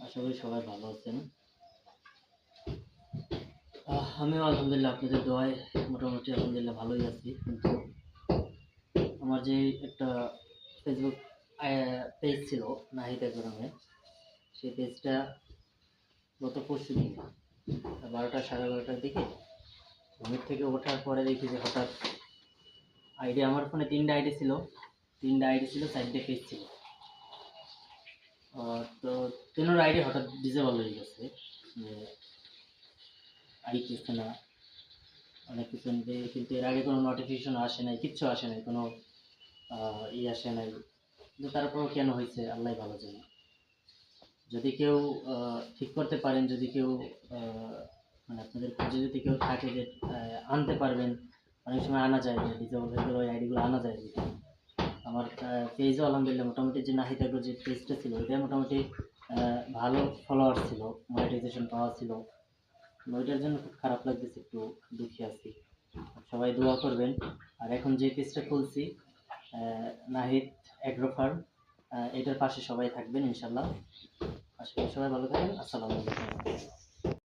আশা করি সবাই ভালো আছেন। আমিও আলহামদুলিল্লাহ আপনাদের দোয়ায় মোটামুটি আলহামদুলিল্লাহ ভালোই আছি। কিন্তু আমার যে একটা ফেসবুক পেজ ছিল নাহিদ নামে, সেই পেজটা গত পরশু দিন 12টা সাড়ে 12টার দিকে ঘুমের থেকে ওঠার পরে দেখি যে হঠাৎ আইডি, আমার ফোনে 3টে আইডি ছিল, 4টে পেজ ছিল। তো 3 আইডি হঠাৎ ডিসেবল হয়ে গেছে, আইতেছে না অনেক কিছু। কিন্তু এর আগে কোনো নোটিফিকেশন আসে নাই, কিচ্ছু আসে নাই, কোনো আসে নাই। কিন্তু তারপরও কেন হয়েছে আল্লাহ ভালো জানে। যদি কেউ ঠিক করতে পারেন, যদি কেউ মানে আপনাদের কাছে যদি কেউ থাকে যে আনতে পারবেন, অনেক সময় আনা যায়, যে ডিজেবল হয়ে গেলে ওই আইডিগুলো আনা যায়। আমার পেজও আলহামদুলিল্লাহ মোটামুটি, যে নাহিদ আগ্রহ যে পেজটা ছিল ওইটা মোটামুটি ভালো ফলোয়ার ছিল, মনিটাইজেশন পাওয়া ছিল। ওইটার জন্য খুব খারাপ লাগতেছে, একটু দুঃখী আছি। সবাই দোয়া করবেন। আর এখন যে পেজটা খুলছি নাহিদ অ্যাগ্রো ফার্ম, এটার পাশে সবাই থাকবেন ইনশাল্লাহ। আশা করি সবাই ভালো থাকেন। আসসালামু আলাইকুম।